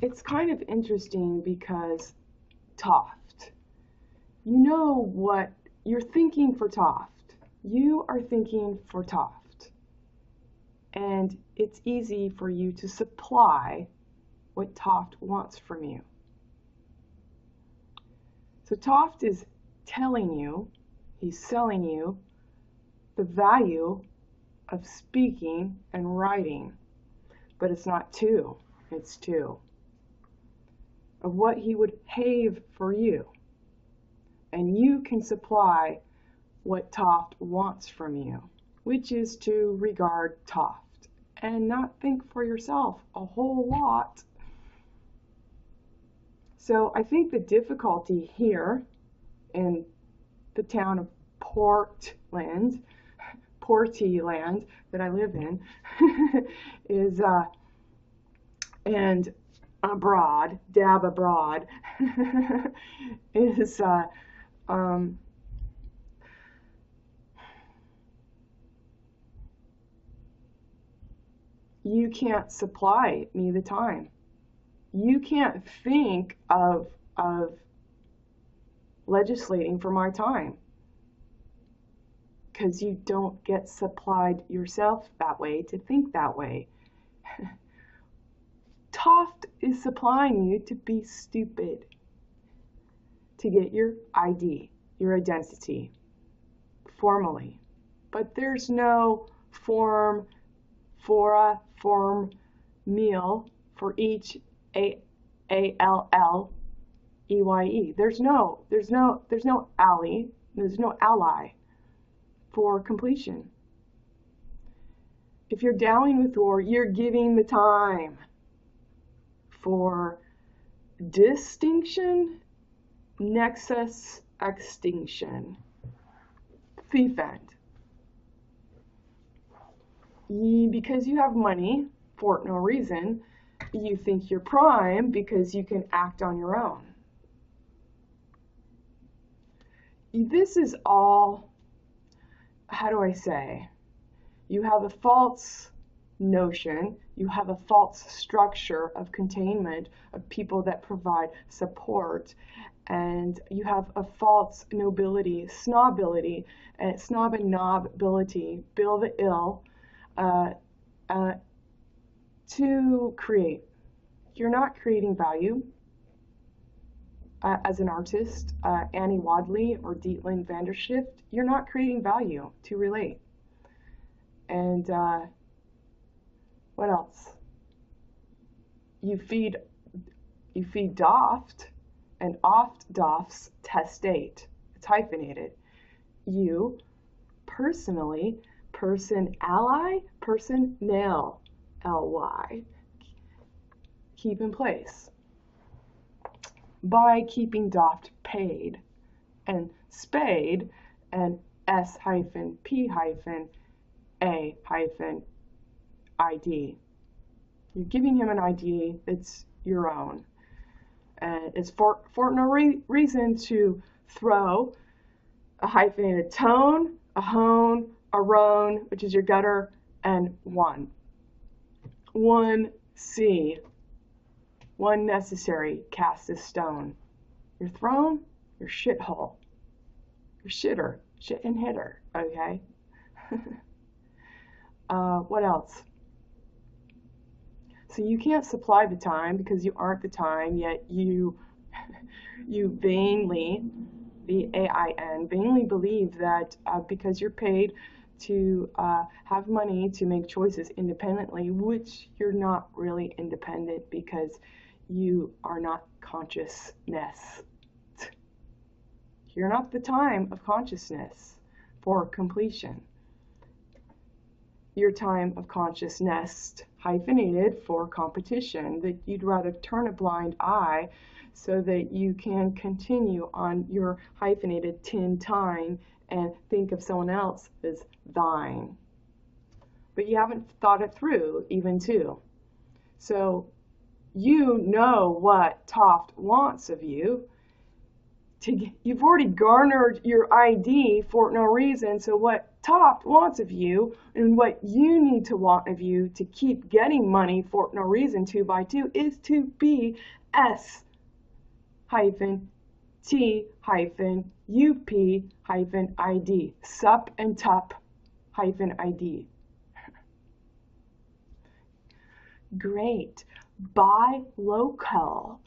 it's kind of interesting because Toft, you know what you're thinking for Toft. You are thinking for Toft. And it's easy for you to supply what Toft wants from you. So Toft is telling you, he's selling you the value of speaking and writing. But it's not two, it's two. Of what he would have for you. And you can supply what Toft wants from you, which is to regard Toft and not think for yourself a whole lot. So I think the difficulty here in the town of Portland that I live in is and abroad, dab abroad, is you can't supply me the time. You can't think of legislating for my time because you don't get supplied yourself that way to think that way. Toft is supplying you to be stupid, to get your ID, your identity, formally. But there's no form meal for each ALLEYE. There's no ally for completion. If you're dallying with war, you're giving the time for distinction, nexus, extinction, thief end. Because you have money for no reason, you think you're prime because you can act on your own. This is all, how do I say? You have a false notion, you have a false structure of containment of people that provide support, and you have a false nobility, snobility, and snob and nobility, Bill the ill, to create. You're not creating value as an artist, Annie Wadley or Dietland Vandershift. You're not creating value to relate. And what else? You feed Doft, and oft Doft's testate. It's hyphenated. You personally, person ally, person nail, ly, keep in place by keeping Doft paid, and spade, and S-P-A-ID. You're giving him an ID that's your own. And it's for no reason to throw a hyphenated tone, a hone, a roan, which is your gutter, and one. One C. One necessary, cast a stone. Your throne, your shithole. Your shitter, shit and hitter, okay? What else? So you can't supply the time because you aren't the time, yet you vainly, V-A-I-N, vainly believe that because you're paid to have money to make choices independently, which you're not really independent because you are not consciousness. You're not the time of consciousness for completion. Your time of consciousness, hyphenated, for competition, that you'd rather turn a blind eye so that you can continue on your hyphenated tin time and think of someone else as thine. But you haven't thought it through, even too. So you know what Toft wants of you. You've already garnered your ID for no reason, so what Toft wants of you, and what you need to want of you to keep getting money for no reason 2x2 is to be S hyphen T hyphen UP hyphen ID. Sup and tup hyphen ID. Great. Buy local.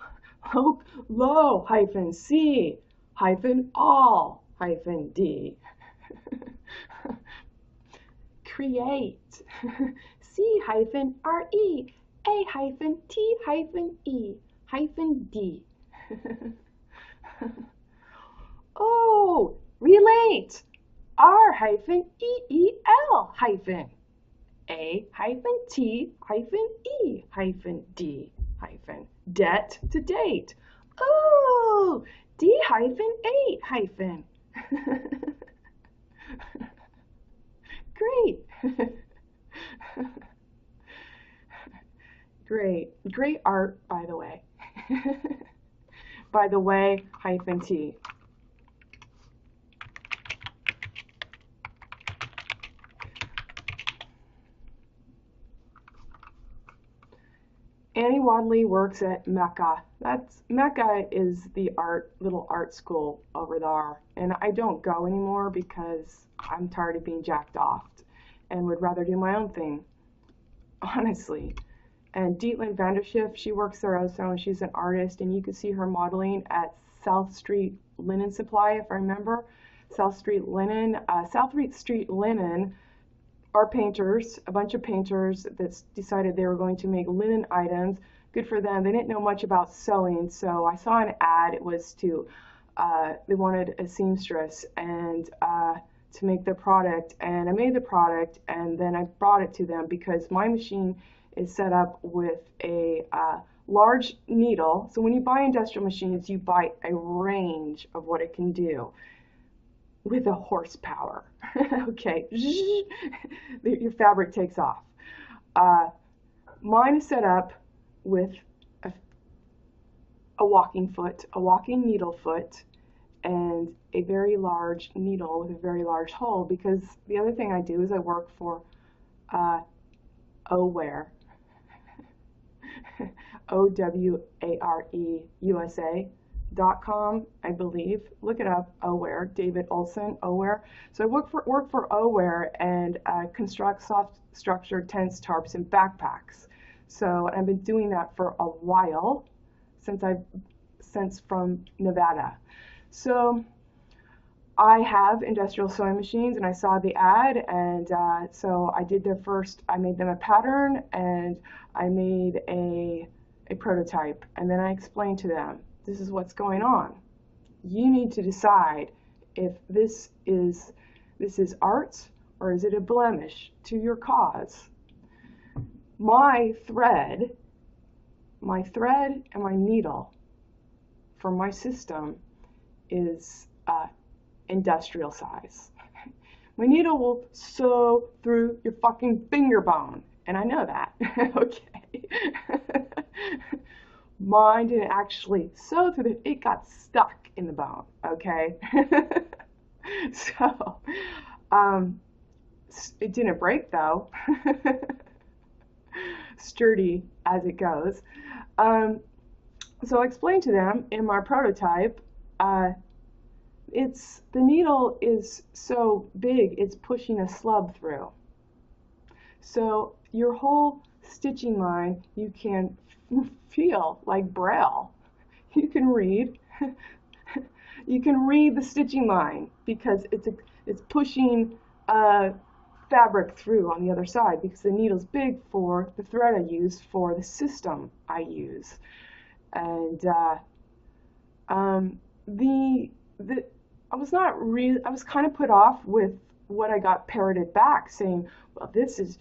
Low hyphen C hyphen all hyphen D. Create. C hyphen RE A hyphen T hyphen E hyphen D. Oh, relate. R hyphen EEL hyphen A hyphen T hyphen E hyphen D hyphen debt to date. Oh, D hyphen 8 hyphen. Great. Great art, by the way. By the way, hyphen T. Annie Wadley works at Mecca. Mecca is the little art school over there, and I don't go anymore because I'm tired of being jacked off and would rather do my own thing, honestly. And Dietland Vanderschiff, she works there also, and she's an artist, and you can see her modeling at South Street Linen Supply, if I remember. South Street Linen are painters, a bunch of painters that decided they were going to make linen items. Good for them. They didn't know much about sewing, so I saw an ad. It was they wanted a seamstress and to make their product, and I made the product, and then I brought it to them because my machine is set up with a large needle. So when you buy industrial machines, you buy a range of what it can do with a horsepower. Okay, your fabric takes off. Mine is set up with a walking needle foot, and a very large needle with a very large hole, because the other thing I do is I work for Oware, OWARE USA.com, I believe. Look it up, Oware, David Olson, Oware. So I work for Oware and construct soft structured tents, tarps, and backpacks. So I've been doing that for a while, since from Nevada. So I have industrial sewing machines, and I saw the ad, and so I did their first. I made them a pattern, and I made a prototype, and then I explained to them, this is what's going on. You need to decide if this is art or is it a blemish to your cause. My thread and my needle for my system is industrial size. My needle will sew through your fucking finger bone, and I know that. Okay. Mine didn't actually sew through it got stuck in the bone, okay? So, it didn't break though. Sturdy as it goes. So I explained to them in my prototype, the needle is so big, it's pushing a slub through. So your whole stitching line, you can feel like Braille. You can read. You can read the stitching line because it's pushing fabric through on the other side, because the needle's big for the thread I use for the system I use. And I was kind of put off with what I got parroted back, saying, well, this is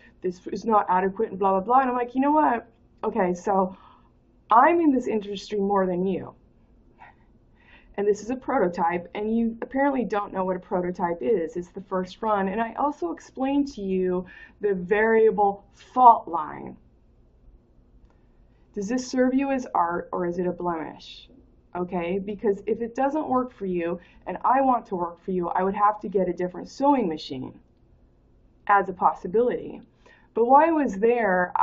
not adequate and blah blah blah. And I'm like, you know what? Okay, so I'm in this industry more than you, and this is a prototype, and you apparently don't know what a prototype is. It's the first run, and I also explained to you the variable fault line. Does this serve you as art, or is it a blemish? Okay, because if it doesn't work for you and I want to work for you, I would have to get a different sewing machine. as a possibility. But while I was there,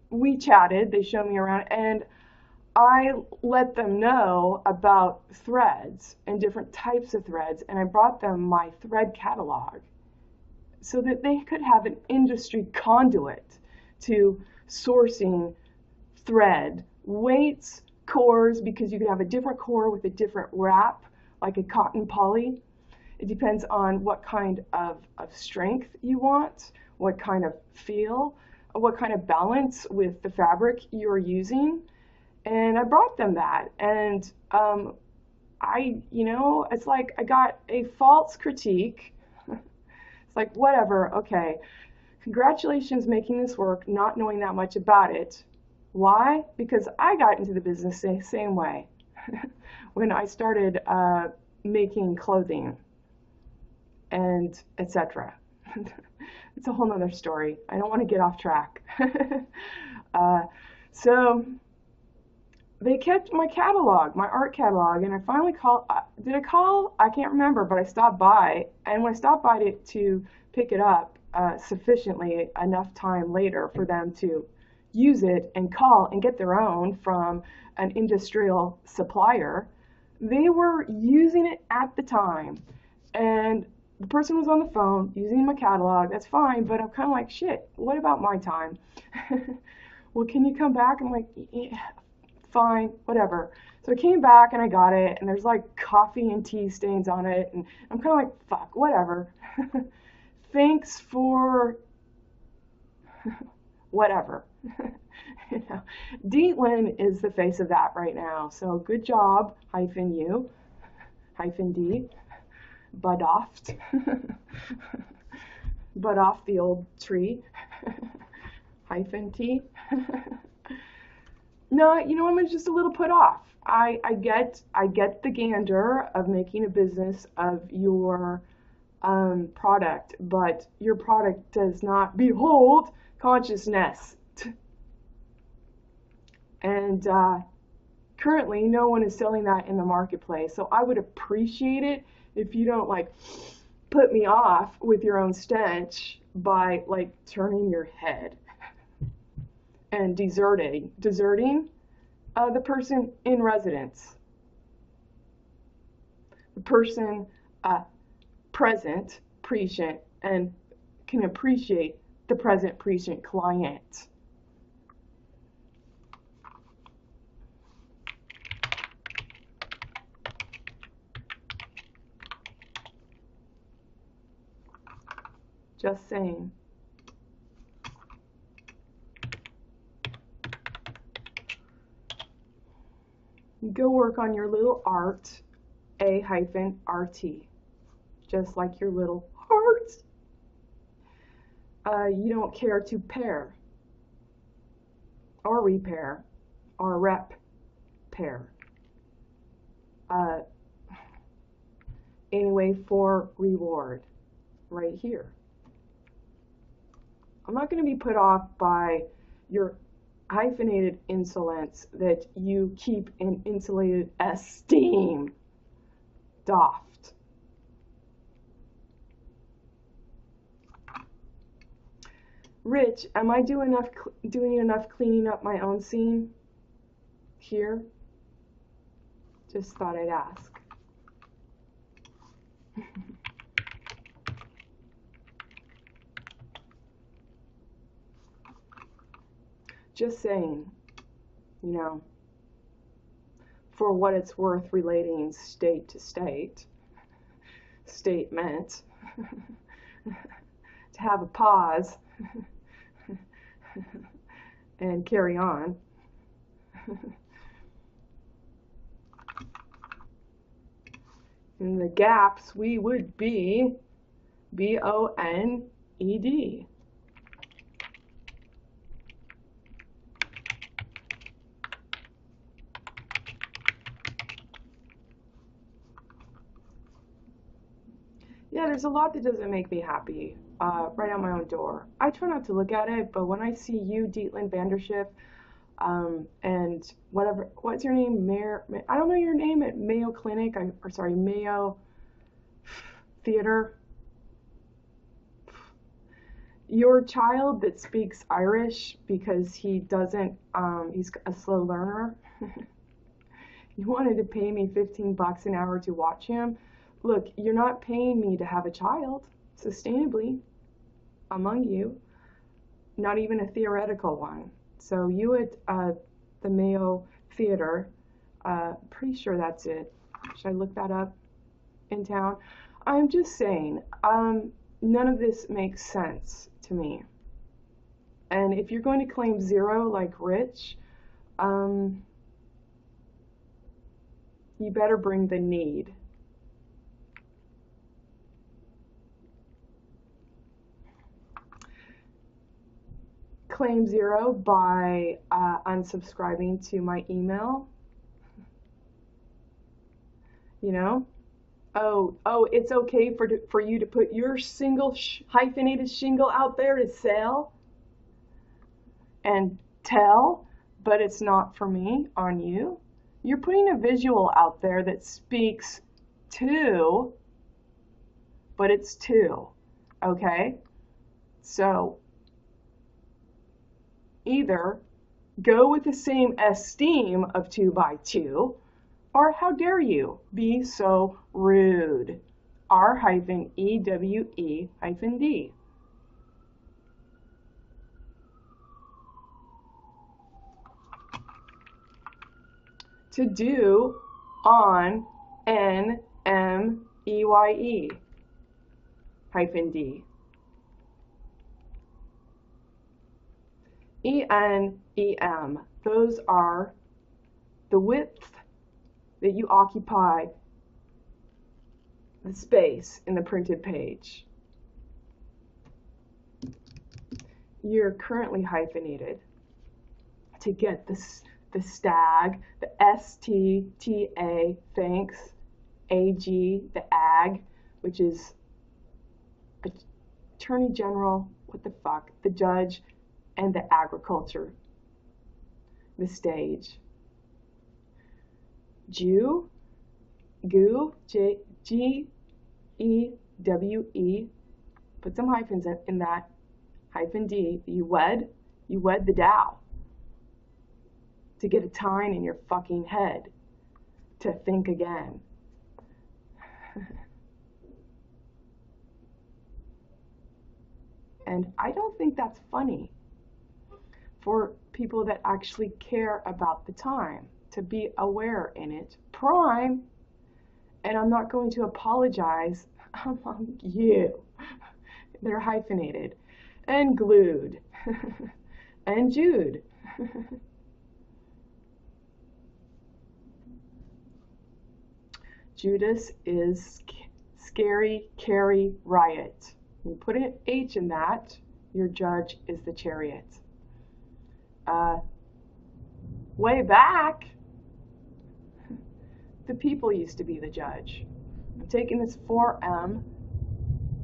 we chatted, they showed me around, and I let them know about threads and different types of threads, and I brought them my thread catalog so that they could have an industry conduit to sourcing thread weights, cores, because you could have a different core with a different wrap, like a cotton poly. It depends on what kind of strength you want, what kind of feel, what kind of balance with the fabric you're using. And I brought them that. And it's like I got a false critique. It's like, whatever, okay. Congratulations making this work, not knowing that much about it. Why? Because I got into the business the same way when I started making clothing and etc. It's a whole nother story. I don't want to get off track. So they kept my catalog, my art catalog, and I finally called. Did I call? I can't remember, but I stopped by, and when I stopped by to pick it up sufficiently enough time later for them to use it and call and get their own from an industrial supplier, they were using it at the time. And the person was on the phone using my catalog. That's fine, but I'm kind of like, shit, what about my time? Well, can you come back? I'm like, yeah, fine, whatever. So I came back and I got it, and there's like coffee and tea stains on it, and I'm kind of like, fuck, whatever. Thanks for whatever. You know, Dietland is the face of that right now. So good job, -u, -d, Budoft. Bud off the old tree. -t. No, you know, I'm just a little put off. I get the gander of making a business of your product, but your product does not behold consciousness. And currently, no one is selling that in the marketplace. So I would appreciate it if you don't like put me off with your own stench by like turning your head and deserting the person in residence, the person present, prescient, and can appreciate the present, prescient client. Just saying. You go work on your little art, A-RT, just like your little heart. You don't care to pair, or repair, or rep pair. Anyway, for reward, right here. I'm not going to be put off by your hyphenated insolence that you keep in insulated esteem. Doft. Rich, am I doing enough cleaning up my own scene here? Just thought I'd ask. Just saying, you know, for what it's worth relating state to state, statement, to have a pause and carry on. In the gaps, we would be B-O-N-E-D. Yeah, there's a lot that doesn't make me happy right out my own door. I try not to look at it, but when I see you, Dietland Vandership, and whatever, what's your name? Mayor, I don't know your name at Mayo Clinic, or sorry, Mayo Theater. Your child that speaks Irish because he doesn't, he's a slow learner. You wanted to pay me 15 bucks an hour to watch him. Look, you're not paying me to have a child sustainably among you, not even a theoretical one. So you at the Mayo Theater, pretty sure that's it. Should I look that up in town? I'm just saying, none of this makes sense to me. And if you're going to claim 0 like Rich, you better bring the need. Claim 0 by unsubscribing to my email. You know? Oh, it's okay for you to put your single hyphenated shingle out there to sell and tell, but it's not for me on you. You're putting a visual out there that speaks to, but it's to, okay? So either go with the same esteem of 2x2, or how dare you be so rude. R-EWE-D. To do on N-M-E-Y-E -D. E-N-E-M. Those are the width that you occupy the space in the printed page. You're currently hyphenated to get the stag, the S-T-T-A, thanks, A-G, the ag, which is Attorney General, what the fuck, the judge, and the agriculture, the stage. Jew, goo, G-E-W-E, put some hyphens in that, -D, you wed the Tao to get a tine in your fucking head to think again. And I don't think that's funny for people that actually care about the time, to be aware in it. Prime, and I'm not going to apologize among you. They're hyphenated and glued and Jude. Judas is scary, carry, riot. You put an H in that, your judge is the chariot. Way back, the people used to be the judge. I'm taking this 4M,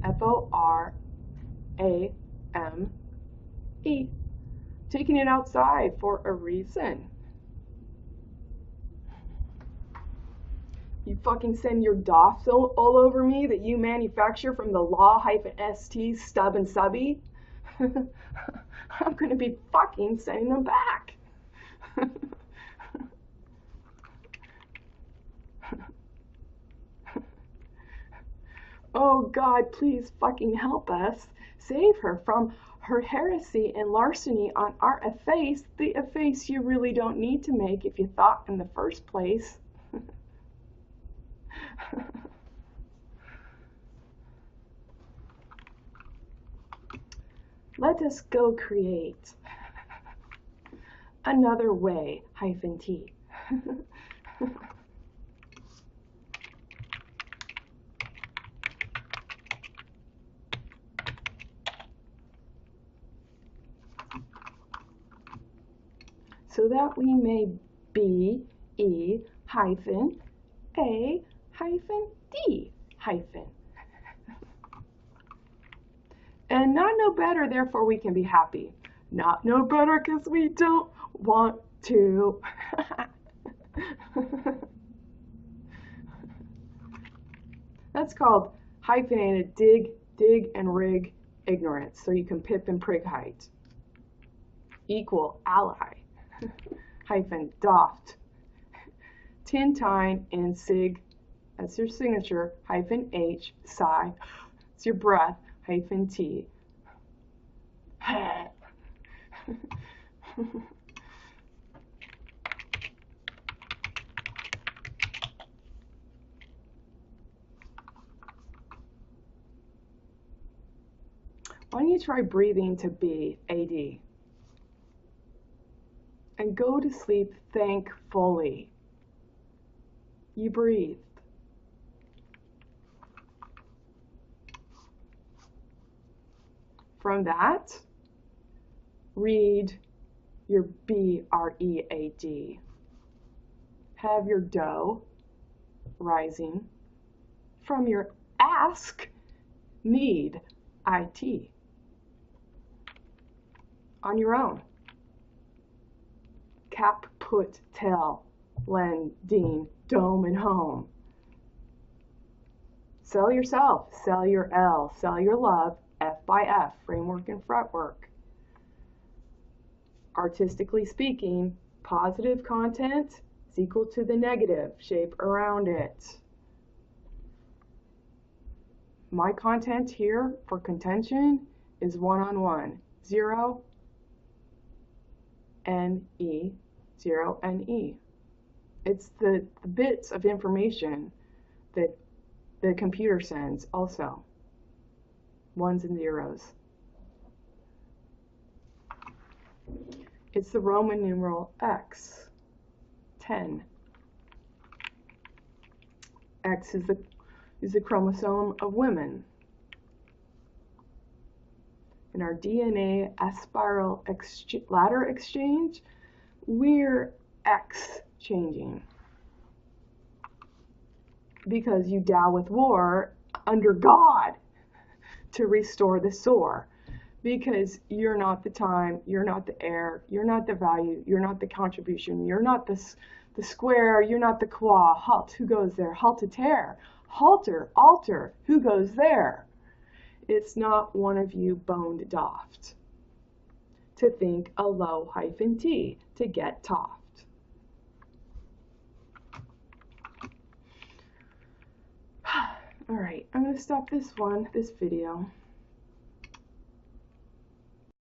F-O-R-A-M-E, taking it outside for a reason. You fucking send your DOS all over me that you manufacture from the law-st stub and subby. I'm gonna be fucking sending them back. Oh God, please fucking help us. Save her from her heresy and larceny on our efface, the efface you really don't need to make if you thought in the first place. Let us go create another way, -T. So that we may be E-A-D-. And not know better, therefore we can be happy. Not know better because we don't want to. That's called hyphenated dig, and rig, ignorance, so you can pip and prig height. Equal ally, hyphen doft, tintine in sig, that's your signature, hyphen h, sigh, it's your breath, hyphen t. Why don't you try breathing to be AD? And go to sleep thankfully. You breathed. From that, read your BREAD. Have your dough rising from your ask, need, IT. On your own. Cap, put, tell, lending, dome, and home. Sell yourself, sell your L, sell your love, F by F, framework and fretwork. Artistically speaking, positive content is equal to the negative, shape around it. My content here for contention is one-on-one, 0, NE, 0, NE. It's the bits of information that the computer sends also, ones and zeros. It's the Roman numeral X, 10. X is the chromosome of women. In our DNA S-spiral ladder exchange, we're X changing. Because you dow with war under God to restore the sore. Because you're not the time, you're not the heir, you're not the value, you're not the contribution, you're not the square, you're not the qua. Halt, who goes there? Haltatere. Halter, alter, who goes there? It's not one of you boned doft to think a low hyphen T to get toft. All right, I'm going to stop this video.